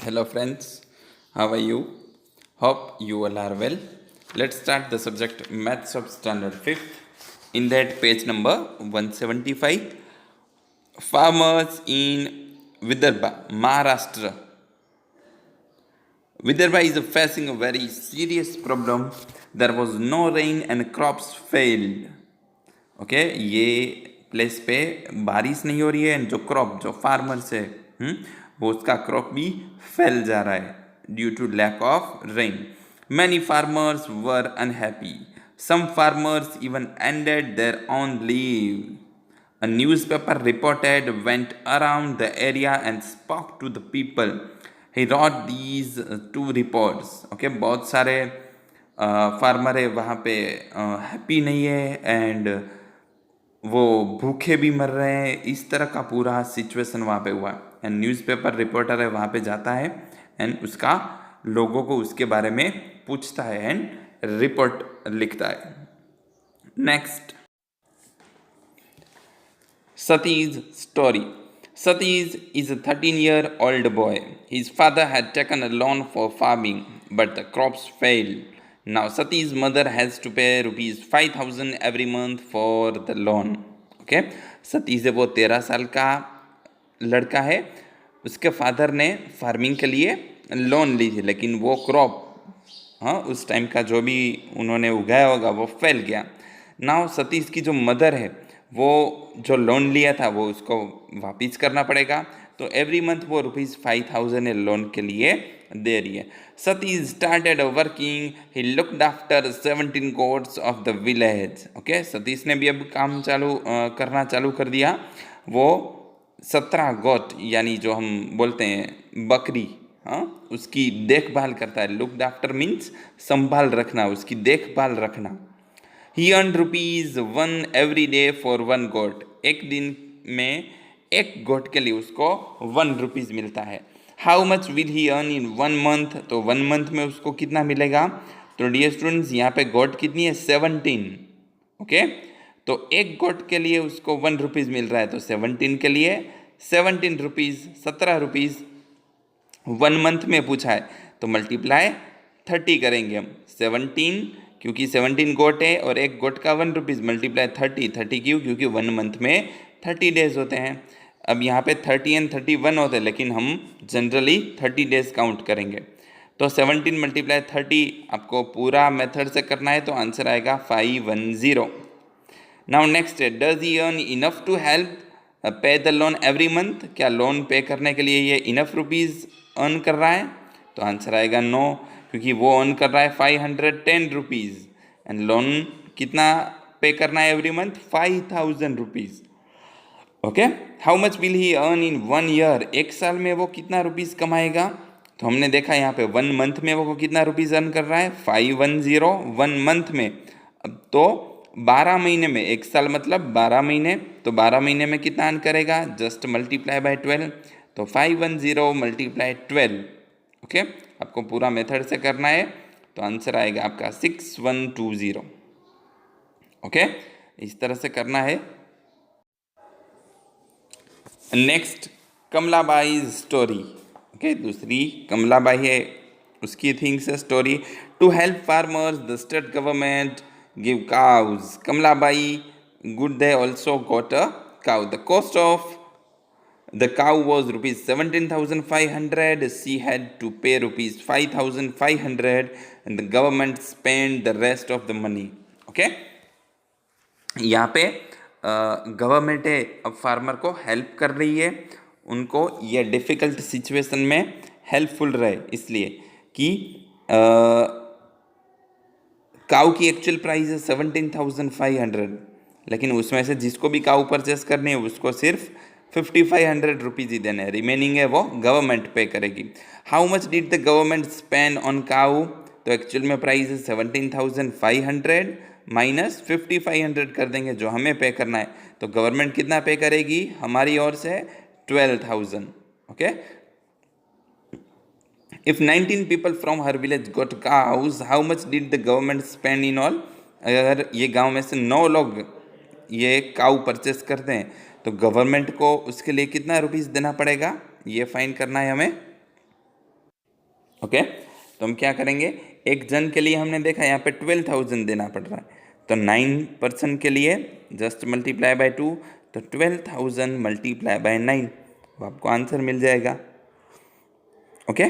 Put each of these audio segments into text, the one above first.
Hello friends, how are you? Hope you all are well. Let's start the subject Maths of Standard 5th. In that page number 175, farmers in Vidarbha, Maharashtra. Vidarbha is facing a very serious problem. There was no rain and crops failed. Okay ये place पे बारिश नहीं हो रही है and जो farmers है वो उसका क्रॉप भी फैल जा रहा है due to lack of rain. Many farmers were unhappy. Some farmers even ended their own lives. A newspaper reporter went around the area and spoke to the people. He wrote these two reports. Okay, बहुत सारे farmer है वहाँ पे happy नहीं है and वो भूखे भी मर रहे हैं. इस तरह का पूरा सिचुएशन वहाँ पे हुआ एंड न्यूज़पेपर रिपोर्टर है वहाँ पे जाता है एंड उसका लोगों को उसके बारे में पूछता है एंड रिपोर्ट लिखता है. Next, Sati's story. Satish is a 13-year-old boy. His father had taken a loan for farming, but the crops failed. Now Sati's mother has to pay rupees 5,000 every month for the loan. Okay? Satish है वो 13 साल का लड़का है. उसके father ने farming के लिए लोन ली थी लेकिन वो क्रॉप उस टाइम का जो भी उन्होंने उगाया होगा वो फैल गया. नाउ सतीश की जो मदर है वो जो लोन लिया था वो उसको वापस करना पड़ेगा. तो एवरी मंथ वो रुपीज़ 5,000 लोन के लिए दे रही है. Satish started working. He looked after 17 goats of the village. Okay, Satish ने भी अब काम करना चालू कर दिया. वो 17 गोट यानी जो हम बोलते हैं बकरी उसकी देखभाल करता है. लुक्ड आफ्टर मीन्स संभाल रखना, उसकी देखभाल रखना. He earned ₹1 every day for one goat. एक दिन में एक गोट के लिए उसको ₹1 मिलता है. How much will he earn in 1 month? तो 1 मंथ में उसको कितना मिलेगा? तो डियर स्टूडेंट्स यहाँ पे गोट कितनी है? 17. ओके, तो एक गोट के लिए उसको ₹1 मिल रहा है तो 17 के लिए 17 रुपीज़, 17 रुपीज़ 1 मंथ में पूछा है तो मल्टीप्लाई 30 करेंगे हम. 17 क्योंकि 17 गोट है और एक गोट का ₹1 मल्टीप्लाई 30 क्यों? क्योंकि 1 मंथ में 30 डेज होते हैं. अब यहाँ पे 30 एंड 31 होते हैं लेकिन हम जनरली 30 डेज काउंट करेंगे. तो 17 मल्टीप्लाई 30 आपको पूरा मेथड से करना है तो आंसर आएगा 510. नाउ नेक्स्ट है, does he earn enough to help pay the loan every month? क्या लोन पे करने के लिए ये इनफ रुपीज़ अर्न कर रहा है? तो आंसर आएगा नो, क्योंकि वो अर्न कर रहा है 510 रुपीज़ एंड लोन कितना पे करना है every month? 5,000 rupees. Okay, how much will he earn in 1 year? एक साल में वो कितना रुपीज़ कमाएगा? तो हमने देखा यहाँ पे 1 मंथ में वो कितना रुपीज़ अर्न कर रहा है? 510 1 मंथ में. अब तो 12 महीने में, एक साल मतलब 12 महीने, तो 12 महीने में कितना अर्न करेगा? Just multiply by 12. तो 510 मल्टीप्लाई 12. ओके, आपको पूरा मेथड से करना है तो आंसर आएगा आपका 6120. ओके, इस तरह से करना है. Next, Kamlabai story. ओके, दूसरी कमलाबाई है उसकी things story. To help farmers the state government give cows. Kamlabai good they also got a cow. The cost of the cow was ₹17,500. She had to pay ₹5,500 and the government spent the rest of the money. Okay, यहाँ पे government है अब farmer को help कर रही है, उनको ये डिफ़िकल्ट सिचुएशन में हेल्पफुल रहे इसलिए कि काऊ की एक्चुअल प्राइस है 17,500 लेकिन उसमें से जिसको भी काऊ परचेस करनी है उसको सिर्फ 5,500 रुपीज़ ही देने हैं. रिमेनिंग है वो गवर्नमेंट पे करेगी. How much did the government spend on cow? तो एक्चुअल में प्राइस है 17,500 माइनस 5,500 कर देंगे जो हमें पे करना है. तो गवर्नमेंट कितना पे करेगी हमारी ओर से? 12,000. Okay, if 19 people from her village got cows how much did the government spend in all? अगर ये गांव में से 9 लोग ये काऊ परचेस करते हैं तो गवर्नमेंट को उसके लिए कितना रुपीज़ देना पड़ेगा ये फाइंड करना है हमें. ओके, तो हम क्या करेंगे, एक जन के लिए हमने देखा यहाँ पे 12,000 देना पड़ रहा है, तो 9 पर्सन के लिए जस्ट मल्टीप्लाई बाय 2, तो 12,000 मल्टीप्लाई बाय 9, वो आपको आंसर मिल जाएगा। ओके,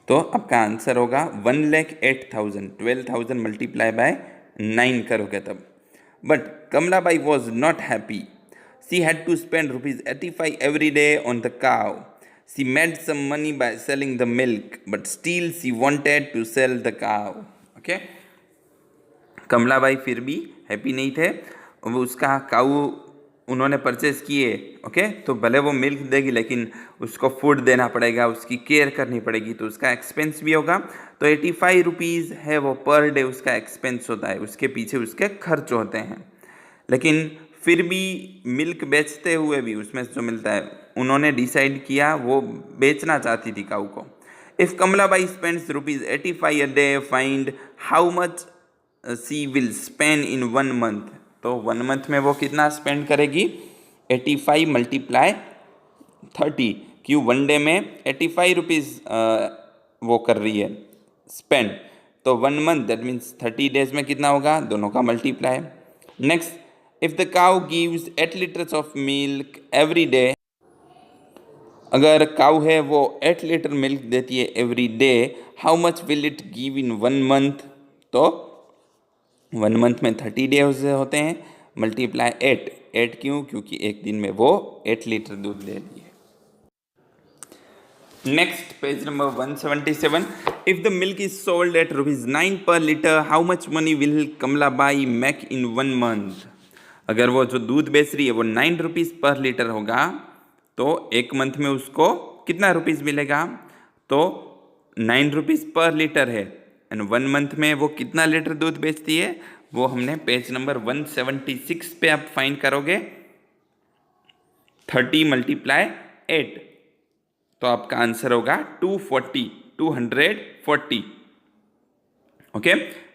तो आपका आंसर होगा 1,08,000, 12,000 मल्टीप्लाई बाय 9 करोगे तब। But Kamlabai was not happy, she had to spend ₹85 every day on the cow. She made some money by selling the milk, but still she wanted to sell the cow. Okay? Kamlabai फिर भी happy नहीं थे, वो उसका काऊ उन्होंने purchase किए। Okay, तो भले वो मिल्क देगी लेकिन उसको फूड देना पड़ेगा, उसकी केयर करनी पड़ेगी, तो उसका एक्सपेंस भी होगा। तो 85 रुपीज़ है वो पर डे उसका एक्सपेंस होता है, उसके पीछे उसके खर्च होते हैं। लेकिन फिर भी मिल्क बेचते हुए भी उसमें जो मिलता है, उन्होंने डिसाइड किया वो बेचना चाहती थी काऊ को। If Kamlabai spends ₹85 a day, find how much she will spend in 1 month। तो 1 month में वो कितना स्पेंड करेगी, 85 मल्टीप्लाई 30, क्यों 1 डे में 85 रुपीज़ वो कर रही है स्पेंड, तो 1 month दैट मीन्स 30 days में कितना होगा, दोनों का multiply. Next, if the cow gives 8 liters of milk every day, अगर काउ है वो 8 लीटर मिल्क देती है every day, how much will it give in 1 month। तो 1 month में 30 days होते हैं, मल्टीप्लाई 8 क्यों, क्योंकि एक दिन में वो 8 लीटर दूध दे रही है। Next, page number 177, if the milk is sold at ₹9 per liter, how much money will Kamlabai make in 1 month। अगर वो जो दूध बेच रही है वो 9 रुपीज़ पर लीटर होगा, तो एक मंथ में उसको कितना रुपीज़ मिलेगा, तो 9 रुपीज़ पर लीटर है, एंड 1 month में वो कितना लीटर दूध बेचती है, वो हमने पेज नंबर 176 पे आप फाइंड करोगे, 30 मल्टीप्लाई 8, तो आपका आंसर होगा 240। ओके,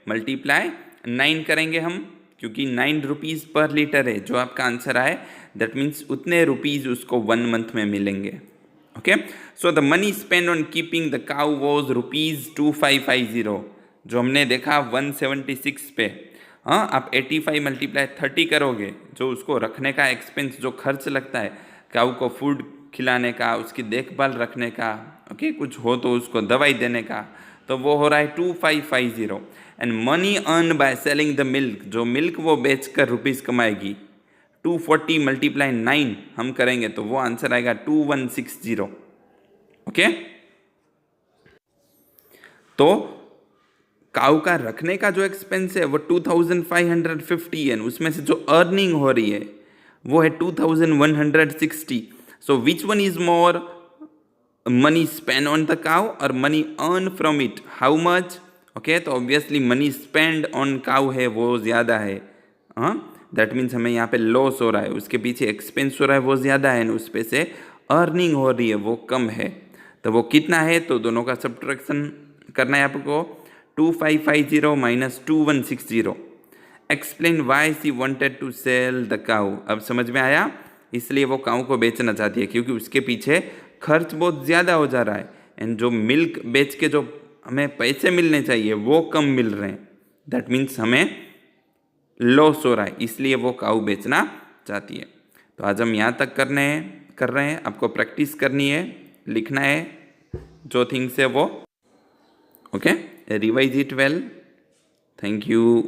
मल्टीप्लाई 9 करेंगे हम, क्योंकि 9 रुपीज़ पर लीटर है जो आपका आंसर आए, दैट मीन्स उतने रुपीज़ उसको 1 month में मिलेंगे। Okay, so the money spend on keeping the cow was ₹2550, जो हमने देखा 176 पे। हाँ, आप 85 मल्टीप्लाई 30 करोगे, जो उसको रखने का एक्सपेंस, जो खर्च लगता है काऊ को फूड खिलाने का, उसकी देखभाल रखने का, ओके, कुछ हो तो उसको दवाई देने का, तो वो हो रहा है 2550। And money earn by selling the milk, जो मिल्क वो बेच कर रुपीज़ कमाएगी, 240 मल्टीप्लाई 9 हम करेंगे तो वो आंसर आएगा 2160। ओके, तो काऊ का रखने का जो एक्सपेंस है वो 2550 है, उसमें से जो अर्निंग हो रही है वो है 2160। So which one is more, money spend on the cow और money earn from it, how much. Okay, तो obviously money spend on cow है वो ज़्यादा है। हाँ, दैट मीन्स हमें यहाँ पे लॉस हो रहा है, उसके पीछे एक्सपेंस हो रहा है वो ज़्यादा है, उस पे से अर्निंग हो रही है वो कम है, तो वो कितना है, तो दोनों का सब्ट्रैक्शन करना है आपको, 2550 minus 2160। Explain why she wanted to sell the cow, अब समझ में आया, इसलिए वो काऊ को बेचना चाहती है क्योंकि उसके पीछे खर्च बहुत ज़्यादा हो जा रहा है, एंड जो मिल्क बेच के जो हमें पैसे मिलने चाहिए वो कम मिल रहे हैं, दैट मीन्स हमें लॉस हो रहा है, इसलिए वो काऊ बेचना चाहती है। तो आज हम यहाँ तक कर रहे हैं, आपको प्रैक्टिस करनी है, लिखना है जो थिंग्स है वो। Okay, revise it well. Thank you.